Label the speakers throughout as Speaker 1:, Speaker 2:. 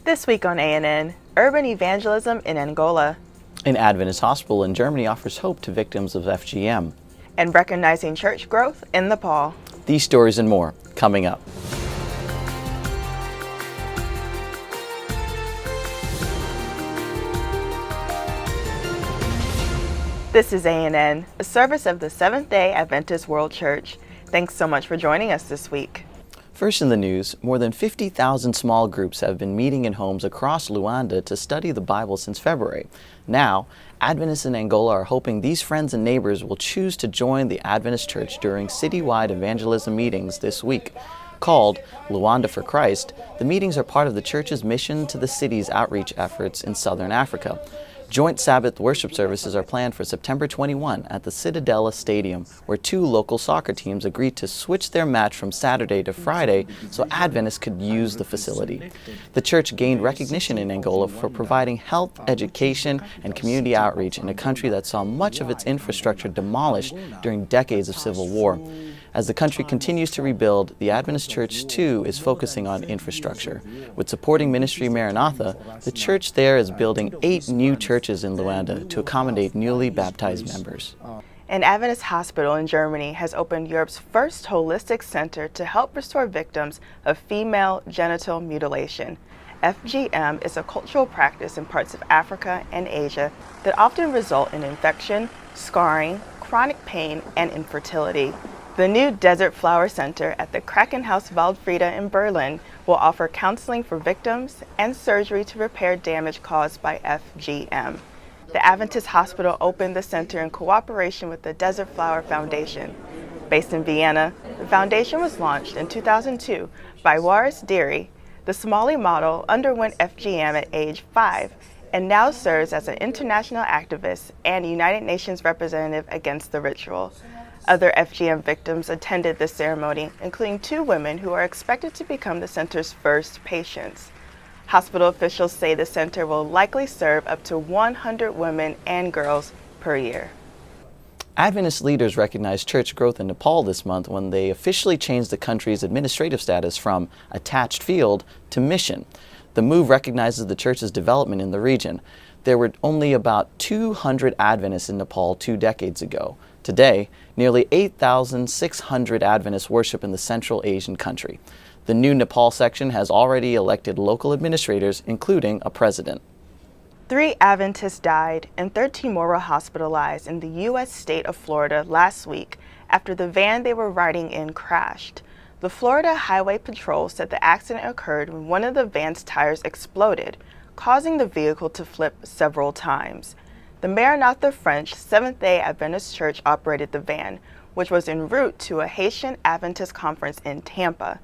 Speaker 1: This week on ANN, urban evangelism in Angola,
Speaker 2: An Adventist hospital in Germany offers hope to victims of FGM.
Speaker 1: and recognizing church growth in Nepal.
Speaker 2: These stories and more coming up.
Speaker 1: This is ANN, a service of the Seventh-day Adventist World Church. Thanks so much for joining us this week.
Speaker 2: First in the news, more than 50,000 small groups have been meeting in homes across Luanda to study the Bible since February. Now, Adventists in Angola are hoping these friends and neighbors will choose to join the Adventist Church during citywide evangelism meetings this week. Called Luanda for Christ, the meetings are part of the church's mission to the city's outreach efforts in southern Africa. Joint Sabbath worship services are planned for September 21 at the Citadella Stadium, where two local soccer teams agreed to switch their match from Saturday to Friday so Adventists could use the facility. The church gained recognition in Angola for providing health, education, and community outreach in a country that saw much of its infrastructure demolished during decades of civil war. As the country continues to rebuild, the Adventist Church, too, is focusing on infrastructure. With supporting Ministry Maranatha, the church there is building 8 new churches in Luanda to accommodate newly baptized members.
Speaker 1: An Adventist hospital in Germany has opened Europe's first holistic center to help restore victims of female genital mutilation. FGM is a cultural practice in parts of Africa and Asia that often result in infection, scarring, chronic pain, and infertility. The new Desert Flower Center at the Krankenhaus Waldfriede in Berlin will offer counseling for victims and surgery to repair damage caused by FGM. The Adventist Hospital opened the center in cooperation with the Desert Flower Foundation. Based in Vienna, the foundation was launched in 2002 by Waris Dirie. The Somali model underwent FGM at age 5 and now serves as an international activist and United Nations representative against the ritual. Other FGM victims attended the ceremony, including 2 women who are expected to become the center's first patients. Hospital officials say the center will likely serve up to 100 women and girls per year.
Speaker 2: Adventist leaders recognized church growth in Nepal this month when they officially changed the country's administrative status from attached field to mission. The move recognizes the church's development in the region. There were only about 200 Adventists in Nepal 2 decades ago. Today, nearly 8,600 Adventists worship in the Central Asian country. The new Nepal section has already elected local administrators, including a president.
Speaker 1: 3 Adventists died and 13 more were hospitalized in the U.S. state of Florida last week after the van they were riding in crashed. The Florida Highway Patrol said the accident occurred when one of the van's tires exploded, causing the vehicle to flip several times. The Maranatha French Seventh-day Adventist Church operated the van, which was en route to a Haitian Adventist conference in Tampa.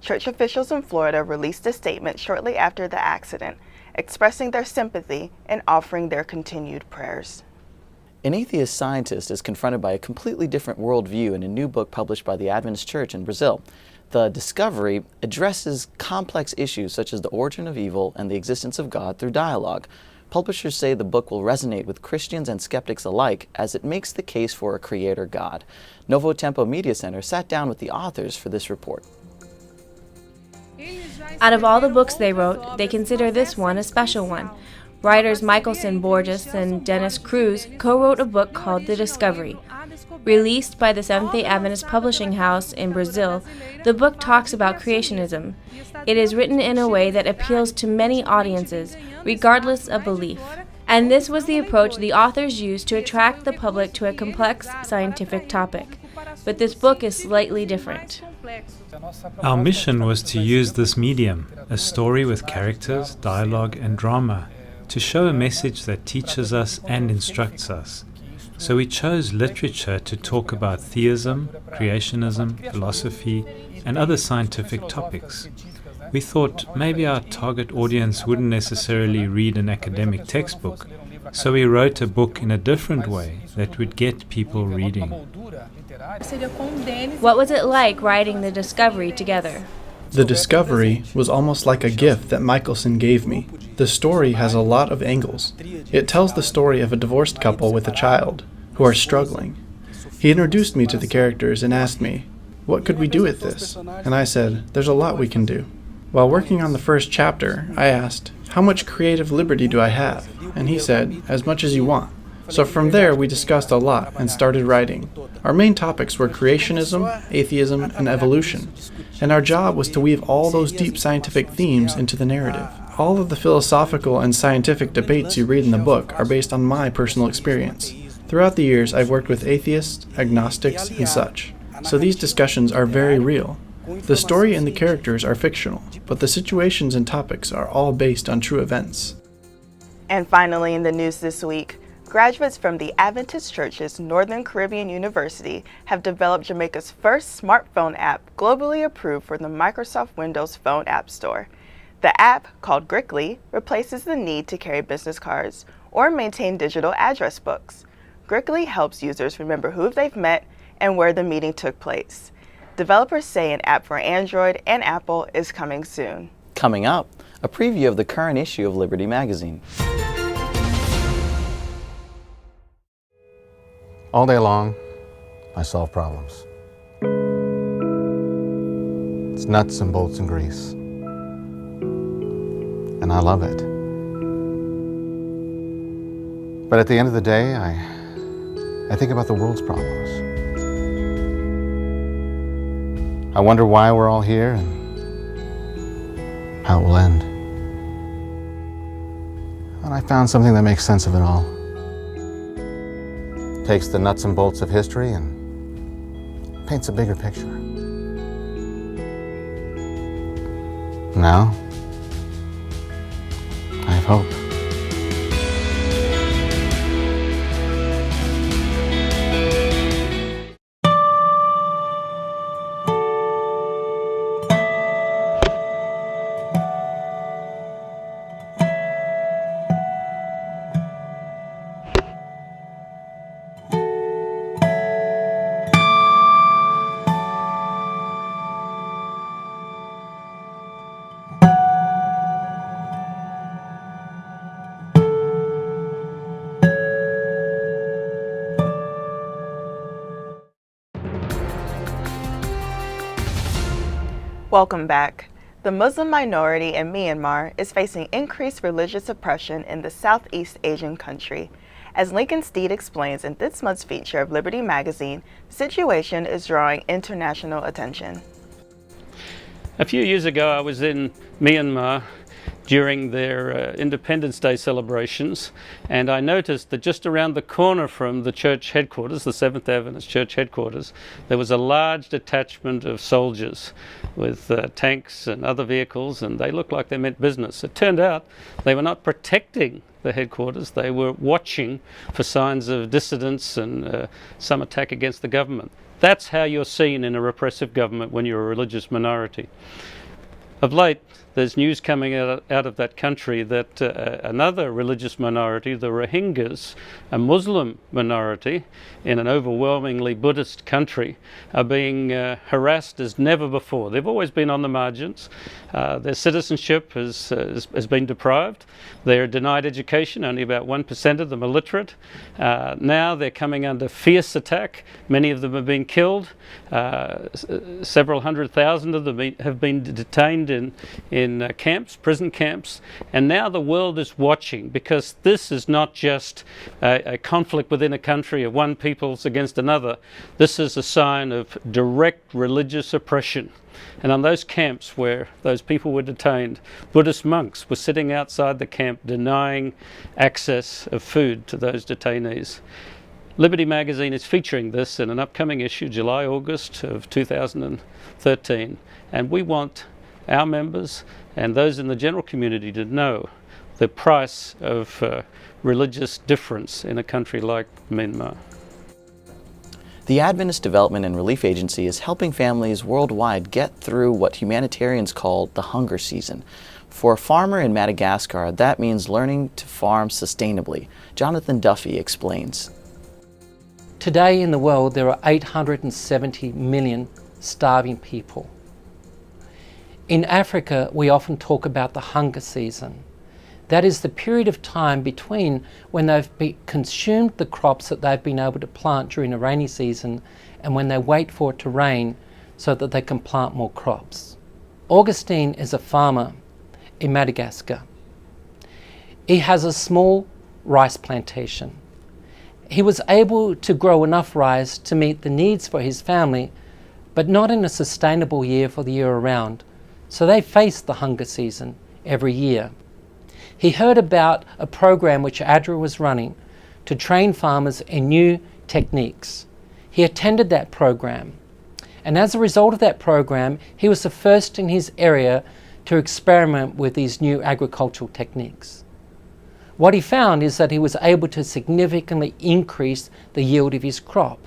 Speaker 1: Church officials in Florida released a statement shortly after the accident, expressing their sympathy and offering their continued prayers.
Speaker 2: An atheist scientist is confronted by a completely different worldview in a new book published by the Adventist Church in Brazil. The Discovery addresses complex issues such as the origin of evil and the existence of God through dialogue. Publishers say the book will resonate with Christians and skeptics alike as it makes the case for a creator God. Novo Tempo Media Center sat down with the authors for this report.
Speaker 3: Out of all the books they wrote, they consider this one a special one. Writers Michelson Borges and Dennis Cruz co-wrote a book called The Discovery. Released by the Seventh-day Adventist Publishing House in Brazil, the book talks about creationism. It is written in a way that appeals to many audiences, regardless of belief. And this was the approach the authors used to attract the public to a complex scientific topic. But this book is slightly different.
Speaker 4: Our mission was to use this medium, a story with characters, dialogue, and drama, to show a message that teaches us and instructs us. So we chose literature to talk about theism, creationism, philosophy, and other scientific topics. We thought maybe our target audience wouldn't necessarily read an academic textbook, so we wrote a book in a different way that would get people reading.
Speaker 3: What was it like writing The Discovery together?
Speaker 5: The Discovery was almost like a gift that Michelson gave me. The story has a lot of angles. It tells the story of a divorced couple with a child who are struggling. He introduced me to the characters and asked me, "What could we do with this?" And I said, "There's a lot we can do." While working on the first chapter, I asked, "How much creative liberty do I have?" And he said, "As much as you want." So from there, we discussed a lot and started writing. Our main topics were creationism, atheism, and evolution, and our job was to weave all those deep scientific themes into the narrative. All of the philosophical and scientific debates you read in the book are based on my personal experience. Throughout the years, I've worked with atheists, agnostics, and such. So these discussions are very real. The story and the characters are fictional, but the situations and topics are all based on true events.
Speaker 1: And finally, in the news this week, graduates from the Adventist Church's Northern Caribbean University have developed Jamaica's first smartphone app globally approved for the Microsoft Windows Phone App Store. The app, called Grickly, replaces the need to carry business cards or maintain digital address books. Grickly helps users remember who they've met and where the meeting took place. Developers say an app for Android and Apple is coming soon.
Speaker 2: Coming up, a preview of the current issue of Liberty Magazine.
Speaker 6: All day long, I solve problems. It's nuts and bolts and grease. And I love it. But at the end of the day, I think about the world's problems. I wonder why we're all here and how it will end. And I found something that makes sense of it all. Takes the nuts and bolts of history and paints a bigger picture. Now, I have hope.
Speaker 1: Welcome back. The Muslim minority in Myanmar is facing increased religious oppression in the Southeast Asian country. As Lincoln Steed explains in this month's feature of Liberty Magazine, the situation is drawing international attention.
Speaker 7: A few years ago, I was in Myanmar during their Independence Day celebrations, and I noticed that just around the corner from the church headquarters, the Seventh Adventist church headquarters, there was a large detachment of soldiers with tanks and other vehicles, and they looked like they meant business. It turned out they were not protecting the headquarters, they were watching for signs of dissidence and some attack against the government. That's how you're seen in a repressive government when you're a religious minority. Of late, there's news coming out of that country that another religious minority, the Rohingyas, a Muslim minority in an overwhelmingly Buddhist country, are being harassed as never before. They've always been on the margins. Their citizenship has been deprived. They're denied education. Only about 1% of them are literate. Now they're coming under fierce attack. Many of them have been killed. Several 100,000 of them have been detained in camps, prison camps, and now the world is watching, because this is not just a conflict within a country of one peoples against another. This is a sign of direct religious oppression. And on those camps where those people were detained, Buddhist monks were sitting outside the camp denying access of food to those detainees. Liberty Magazine is featuring this in an upcoming issue, July-August of 2013, and we want our members and those in the general community to know the price of religious difference in a country like Myanmar.
Speaker 2: The Adventist Development and Relief Agency is helping families worldwide get through what humanitarians call the hunger season. For a farmer in Madagascar, that means learning to farm sustainably. Jonathan Duffy explains.
Speaker 8: Today in the world, there are 870 million starving people. In Africa, we often talk about the hunger season. That is the period of time between when they've consumed the crops that they've been able to plant during a rainy season and when they wait for it to rain so that they can plant more crops. Augustine is a farmer in Madagascar. He has a small rice plantation. He was able to grow enough rice to meet the needs for his family, but not in a sustainable year for the year around. So they faced the hunger season every year. He heard about a program which ADRA was running to train farmers in new techniques. He attended that program, and as a result of that program, he was the first in his area to experiment with these new agricultural techniques. What he found is that he was able to significantly increase the yield of his crop.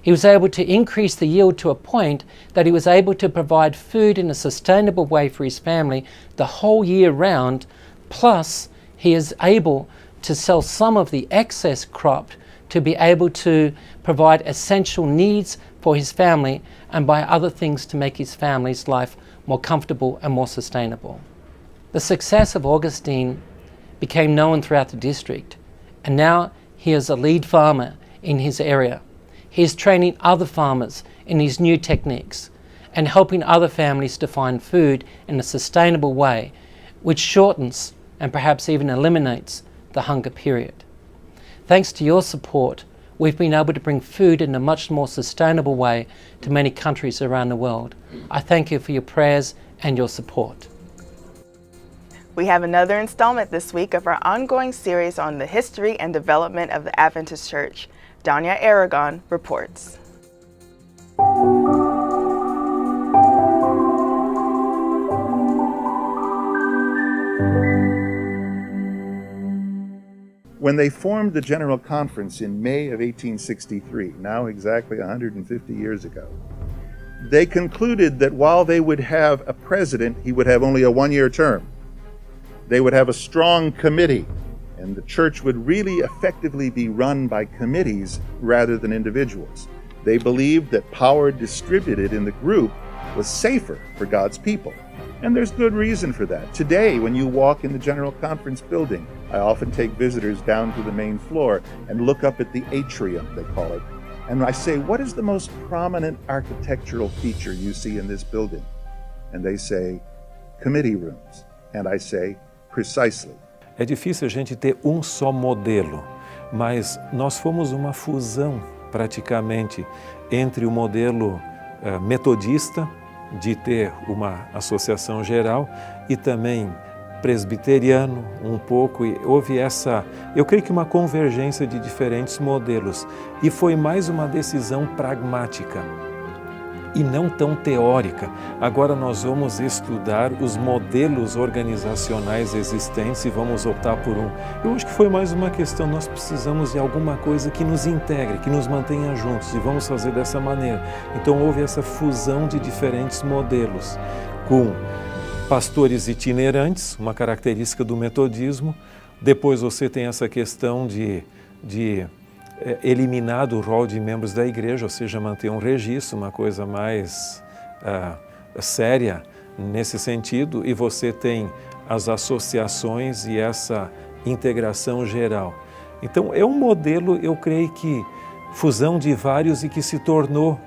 Speaker 8: He was able to increase the yield to a point that he was able to provide food in a sustainable way for his family the whole year round, plus he is able to sell some of the excess crop to be able to provide essential needs for his family and buy other things to make his family's life more comfortable and more sustainable. The success of Augustine became known throughout the district, and now he is a lead farmer in his area. He is training other farmers in these new techniques and helping other families to find food in a sustainable way, which shortens and perhaps even eliminates the hunger period. Thanks to your support, we've been able to bring food in a much more sustainable way to many countries around the world. I thank you for your prayers and your support.
Speaker 1: We have another installment this week of our ongoing series on the history and development of the Adventist Church. Danya Aragon reports.
Speaker 9: When they formed the General Conference in May of 1863, now exactly 150 years ago, they concluded that while they would have a president, he would have only a one-year term. They would have a strong committee, and the church would really effectively be run by committees rather than individuals. They believed that power distributed in the group was safer for God's people. And there's good reason for that. Today, when you walk in the General Conference building, I often take visitors down to the main floor and look up at the atrium, they call it. And I say, what is the most prominent architectural feature you see in this building? And they say, committee rooms. And I say, precisely.
Speaker 10: É difícil a gente ter só modelo, mas nós fomos uma fusão, praticamente, entre o modelo metodista, de ter uma associação geral, e também presbiteriano, um pouco, e houve eu creio que uma convergência de diferentes modelos, e foi mais uma decisão pragmática, e não tão teórica. Agora nós vamos estudar os modelos organizacionais existentes e vamos optar por um. Eu acho que foi mais uma questão, nós precisamos de alguma coisa que nos integre, que nos mantenha juntos, e vamos fazer dessa maneira. Então houve essa fusão de diferentes modelos, com pastores itinerantes, uma característica do metodismo. Depois você tem essa questão de eliminado o rol de membros da igreja, ou seja, manter um registro, uma coisa mais séria nesse sentido, e você tem as associações e essa integração geral. Então é um modelo, eu creio que fusão de vários e que se tornou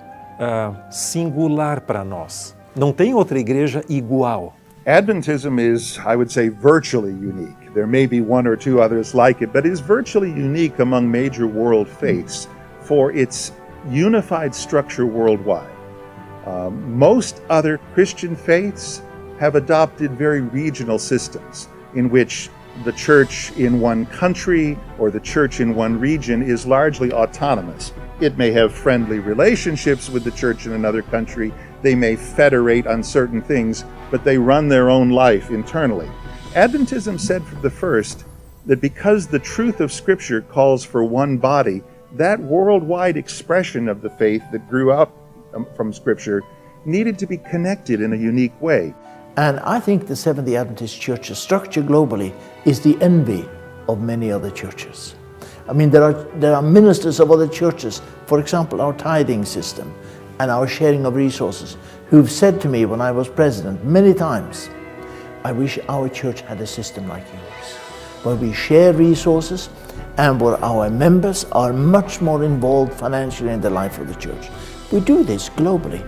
Speaker 10: singular para nós. Não tem outra igreja igual.
Speaker 9: Adventism is, I would say, virtually unique. There may be one or two others like it, but it is virtually unique among major world faiths for its unified structure worldwide. Most other Christian faiths have adopted very regional systems in which the church in one country or the church in one region is largely autonomous. It may have friendly relationships with the church in another country. They may federate on certain things, but they run their own life internally. Adventism said from the first that because the truth of Scripture calls for one body, that worldwide expression of the faith that grew up from Scripture needed to be connected in a unique way.
Speaker 11: And I think the Seventh-day Adventist Church's structure globally is the envy of many other churches. I mean, there are ministers of other churches, for example, our tithing system and our sharing of resources, who've said to me when I was president many times, I wish our church had a system like yours, where we share resources and where our members are much more involved financially in the life of the church. We do this globally.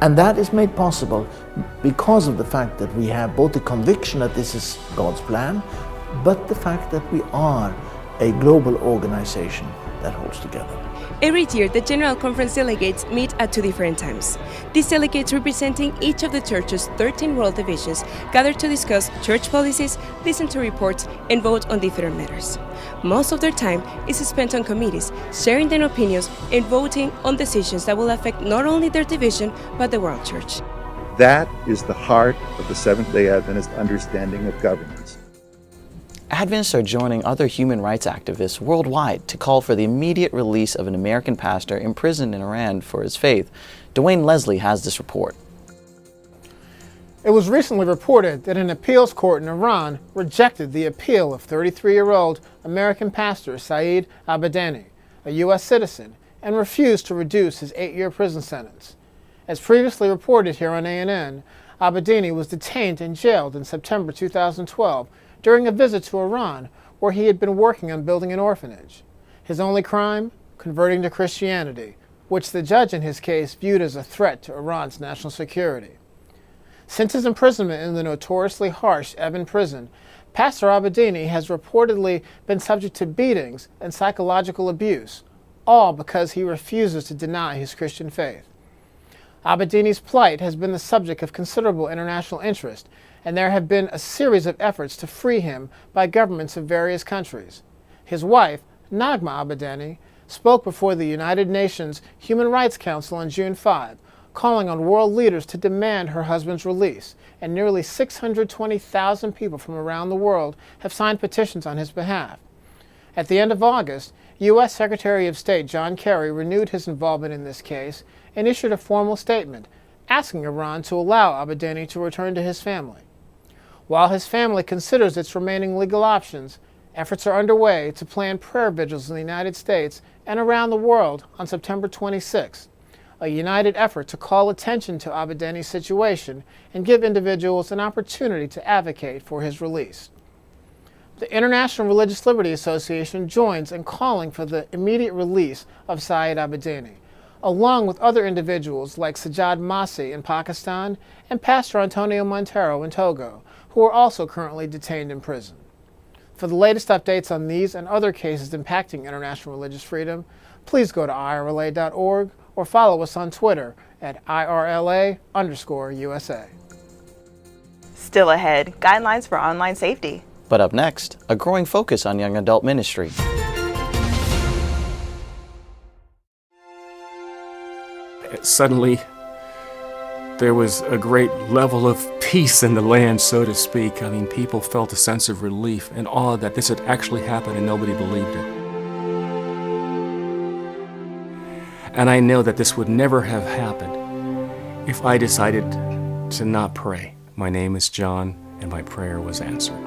Speaker 11: And that is made possible because of the fact that we have both the conviction that this is God's plan, but the fact that we are a global organization that holds together.
Speaker 12: Every year, the General Conference delegates meet at 2 different times. These delegates, representing each of the Church's 13 world divisions, gather to discuss church policies, listen to reports, and vote on different matters. Most of their time is spent on committees, sharing their opinions and voting on decisions that will affect not only their division, but the world church.
Speaker 9: That is the heart of the Seventh-day Adventist understanding of governance.
Speaker 2: Adventists are joining other human rights activists worldwide to call for the immediate release of an American pastor imprisoned in Iran for his faith. Dwayne Leslie has this report.
Speaker 13: It was recently reported that an appeals court in Iran rejected the appeal of 33-year-old American pastor Saeed Abedani, a U.S. citizen, and refused to reduce his 8-year prison sentence. As previously reported here on ANN, Abedani was detained and jailed in September 2012 during a visit to Iran, where he had been working on building an orphanage. His only crime? Converting to Christianity, which the judge in his case viewed as a threat to Iran's national security. Since his imprisonment in the notoriously harsh Evin prison, Pastor Abedani has reportedly been subject to beatings and psychological abuse, all because he refuses to deny his Christian faith. Abedani's plight has been the subject of considerable international interest, and there have been a series of efforts to free him by governments of various countries. His wife, Nagma Abedani, spoke before the United Nations Human Rights Council on June 5, calling on world leaders to demand her husband's release, and nearly 620,000 people from around the world have signed petitions on his behalf. At the end of August, U.S. Secretary of State John Kerry renewed his involvement in this case and issued a formal statement asking Iran to allow Abedani to return to his family. While his family considers its remaining legal options, efforts are underway to plan prayer vigils in the United States and around the world on September 26, a united effort to call attention to Abedani's situation and give individuals an opportunity to advocate for his release. The International Religious Liberty Association joins in calling for the immediate release of Saeed Abedani, along with other individuals like Sajjad Masih in Pakistan and Pastor Antonio Montero in Togo, who are also currently detained in prison. For the latest updates on these and other cases impacting international religious freedom, please go to irla.org or follow us on Twitter at IRLA_USA.
Speaker 1: Still ahead, guidelines for online safety.
Speaker 2: But up next, a growing focus on young adult ministry.
Speaker 14: Suddenly, there was a great level of peace in the land, so to speak. I mean, people felt a sense of relief and awe that this had actually happened and nobody believed it. And I know that this would never have happened if I decided to not pray. My name is John, and my prayer was answered.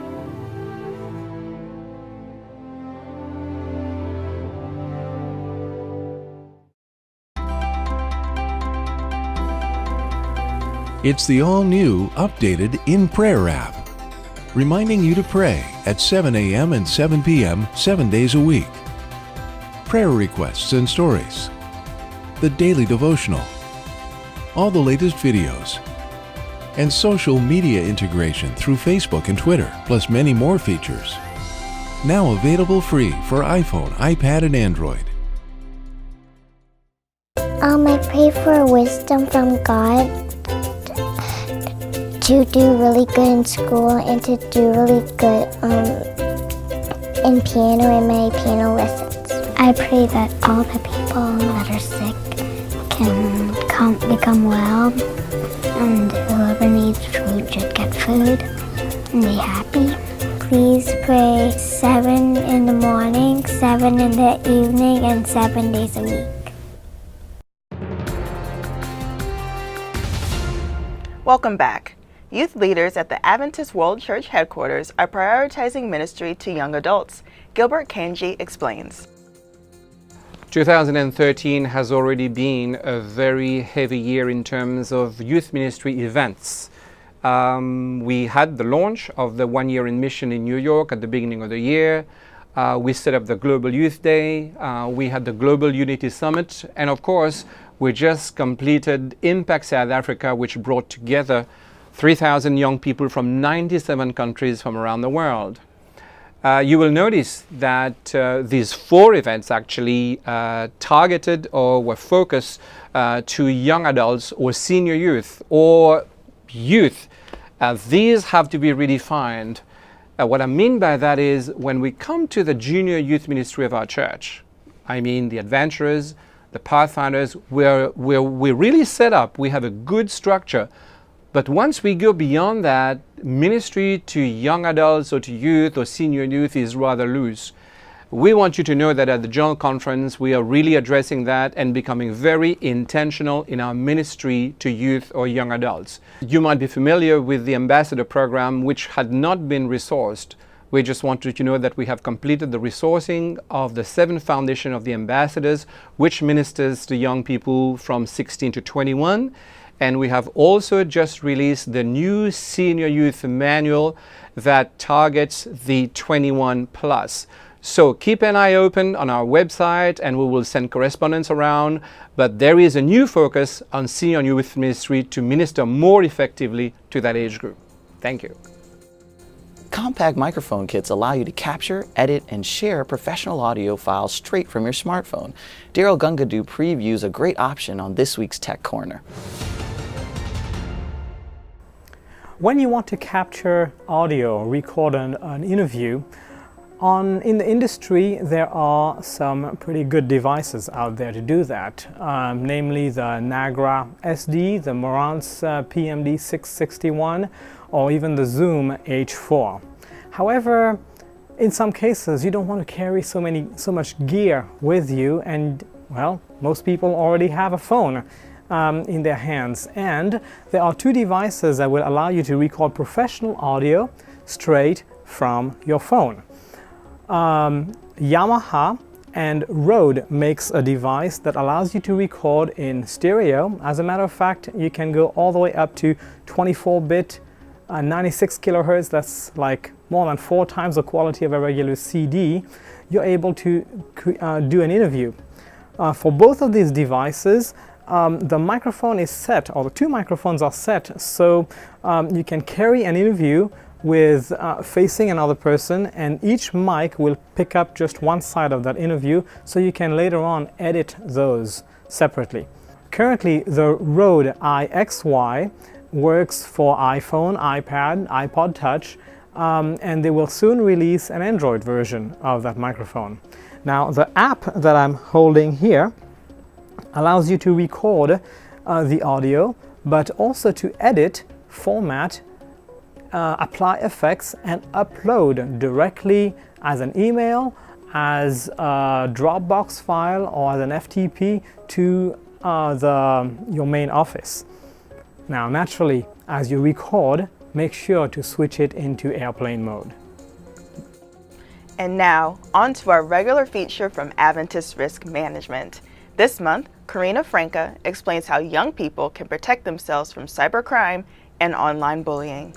Speaker 15: It's the all-new, updated In Prayer app, reminding you to pray at 7 a.m. and 7 p.m. 7 days a week. Prayer requests and stories, the daily devotional, all the latest videos, and social media integration through Facebook and Twitter, plus many more features. Now available free for iPhone, iPad, and Android.
Speaker 16: I pray for wisdom from God to do really good in school and to do really good in piano and my piano lessons. I pray that all the people that are sick can become well, and whoever needs food should get food and be happy. Please pray 7 in the morning, 7 in the evening, and 7 days a week.
Speaker 1: Welcome back. Youth leaders at the Adventist World Church headquarters are prioritizing ministry to young adults. Gilbert Kanji explains.
Speaker 17: 2013 has already been a very heavy year in terms of youth ministry events. We had the launch of the 1 Year in Mission in New York at the beginning of the year. We set up the Global Youth Day. We had the Global Unity Summit. And of course, We just completed Impact South Africa, which brought together 3,000 young people from 97 countries from around the world. You will notice that these 4 events actually targeted or were focused to young adults or senior youth or youth. These have to be redefined. What I mean by that is when we come to the junior youth ministry of our church, I mean the adventurers, the pathfinders, we're really set up. We have a good structure. But once we go beyond that, ministry to young adults or to youth or senior youth is rather loose. We want you to know that at the General Conference, we are really addressing that and becoming very intentional in our ministry to youth or young adults. You might be familiar with the Ambassador Program, which had not been resourced. We just want you to know that we have completed the resourcing of the 7th foundation of the ambassadors, which ministers to young people from 16 to 21. And we have also just released the new Senior Youth Manual that targets the 21 plus. So keep an eye open on our website and we will send correspondence around. But there is a new focus on senior youth ministry to minister more effectively to that age group. Thank you.
Speaker 2: Compact microphone kits allow you to capture, edit, and share professional audio files straight from your smartphone. Daryl Gungadu previews a great option on this week's Tech Corner.
Speaker 18: When you want to capture audio or record an interview, in the industry there are some pretty good devices out there to do that, namely the Nagra SD, the Marantz PMD 661, or even the Zoom H4. However, in some cases you don't want to carry so much gear with you, and well, most people already have a phone in their hands, and there are 2 devices that will allow you to record professional audio straight from your phone. Yamaha and Rode makes a device that allows you to record in stereo. As a matter of fact, you can go all the way up to 24-bit 96 kilohertz. That's like more than 4 times the quality of a regular CD. You're able to do an interview. For both of these devices, the microphone is set, or the 2 microphones are set, so you can carry an interview with facing another person, and each mic will pick up just one side of that interview, so you can later on edit those separately. Currently, the Rode iXY works for iPhone, iPad, iPod Touch, and they will soon release an Android version of that microphone. Now, the app that I'm holding here allows you to record the audio, but also to edit, format, apply effects, and upload directly as an email, as a Dropbox file, or as an FTP to your main office. Now, naturally, as you record, make sure to switch it into airplane mode.
Speaker 1: And now, on to our regular feature from Adventist Risk Management. This month, Karina Franca explains how young people can protect themselves from cybercrime and online bullying.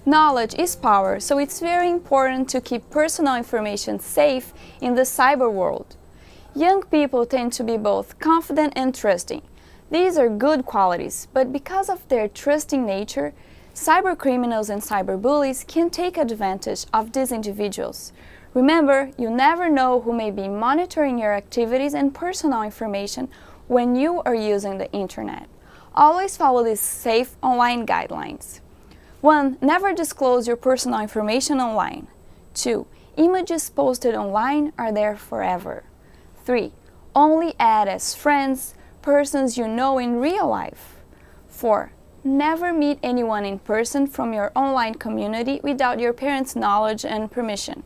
Speaker 19: Knowledge is power, so it's very important to keep personal information safe in the cyber world. Young people tend to be both confident and trusting. These are good qualities, but because of their trusting nature, cybercriminals and cyberbullies can take advantage of these individuals. Remember, you never know who may be monitoring your activities and personal information when you are using the internet. Always follow these safe online guidelines. 1. Never disclose your personal information online. 2. Images posted online are there forever. 3. Only add as friends persons you know in real life. 4. Never meet anyone in person from your online community without your parents' knowledge and permission.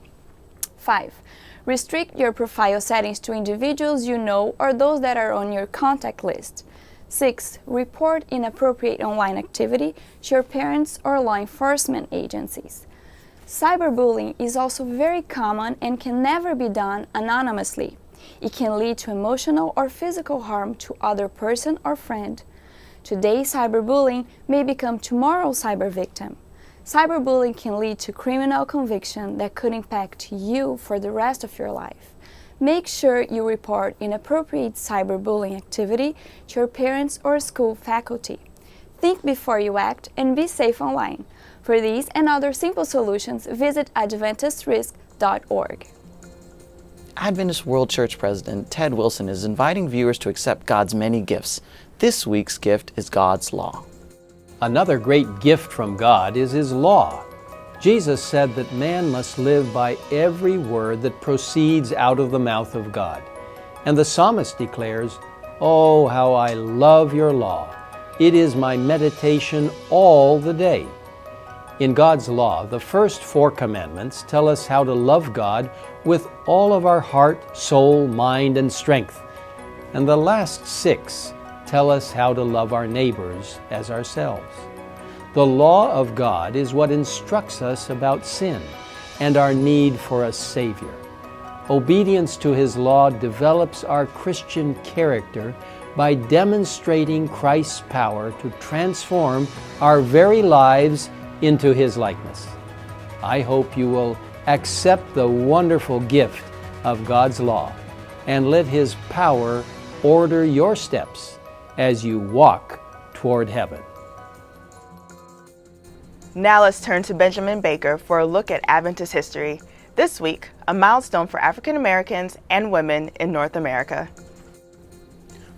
Speaker 19: 5. Restrict your profile settings to individuals you know or those that are on your contact list. 6. Report inappropriate online activity to your parents or law enforcement agencies. Cyberbullying is also very common and can never be done anonymously. It can lead to emotional or physical harm to other person or friend. Today's cyberbullying may become tomorrow's cyber victim. Cyberbullying can lead to criminal conviction that could impact you for the rest of your life. Make sure you report inappropriate cyberbullying activity to your parents or school faculty. Think before you act and be safe online. For these and other simple solutions, visit AdventistRisk.org.
Speaker 2: Adventist World Church President Ted Wilson is inviting viewers to accept God's many gifts. This week's gift is God's law.
Speaker 20: Another great gift from God is His law. Jesus said that man must live by every word that proceeds out of the mouth of God. And the psalmist declares, "Oh, how I love your law. It is my meditation all the day." In God's law, the first 4 commandments tell us how to love God with all of our heart, soul, mind, and strength. And the last 6 tell us how to love our neighbors as ourselves. The law of God is what instructs us about sin and our need for a Savior. Obedience to His law develops our Christian character by demonstrating Christ's power to transform our very lives into His likeness. I hope you will accept the wonderful gift of God's law and let His power order your steps as you walk toward heaven.
Speaker 1: Now let's turn to Benjamin Baker for a look at Adventist history. This week, a milestone for African Americans and women in North America.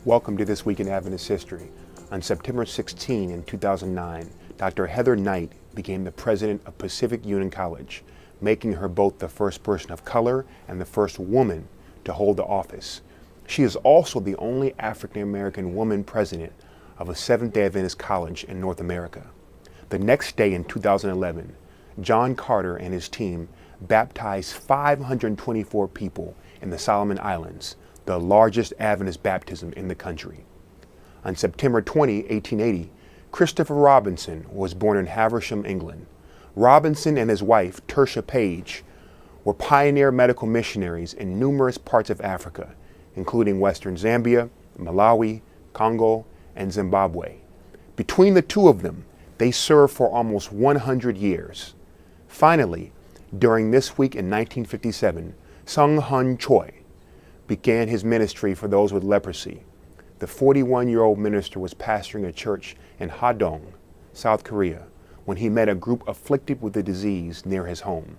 Speaker 21: Welcome to This Week in Adventist History. On September 16 in 2009, Dr. Heather Knight became the president of Pacific Union College, making her both the first person of color and the first woman to hold the office. She is also the only African American woman president of a Seventh-day Adventist college in North America. The next day in 2011, John Carter and his team baptized 524 people in the Solomon Islands, the largest Adventist baptism in the country. On September 20, 1880, Christopher Robinson was born in Haversham, England. Robinson and his wife, Tertia Page, were pioneer medical missionaries in numerous parts of Africa, including Western Zambia, Malawi, Congo, and Zimbabwe. Between the two of them, they served for almost 100 years. Finally, during this week in 1957, Sung Hun Choi began his ministry for those with leprosy. The 41-year-old minister was pastoring a church in Hadong, South Korea, when he met a group afflicted with the disease near his home.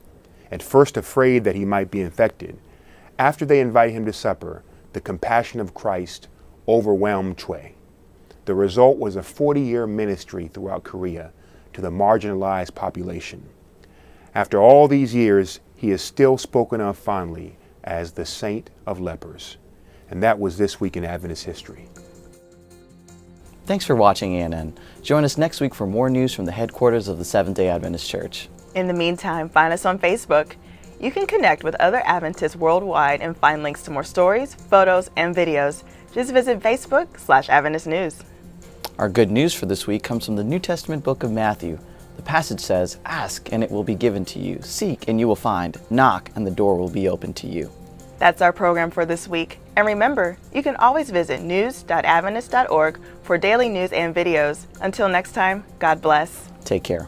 Speaker 21: At first afraid that he might be infected, after they invited him to supper, the compassion of Christ overwhelmed Choi. The result was a 40-year ministry throughout Korea to the marginalized population. After all these years, he is still spoken of fondly as the Saint of Lepers. And that was This Week in Adventist History.
Speaker 2: Thanks for watching ANN. Join us next week for more news from the headquarters of the Seventh-day Adventist Church.
Speaker 1: In the meantime, find us on Facebook. You can connect with other Adventists worldwide and find links to more stories, photos, and videos. Just visit Facebook/Adventist News.
Speaker 2: Our good news for this week comes from the New Testament book of Matthew. The passage says, "Ask and it will be given to you. Seek and you will find. Knock and the door will be open to you."
Speaker 1: That's our program for this week. And remember, you can always visit news.adventist.org for daily news and videos. Until next time, God bless.
Speaker 2: Take care.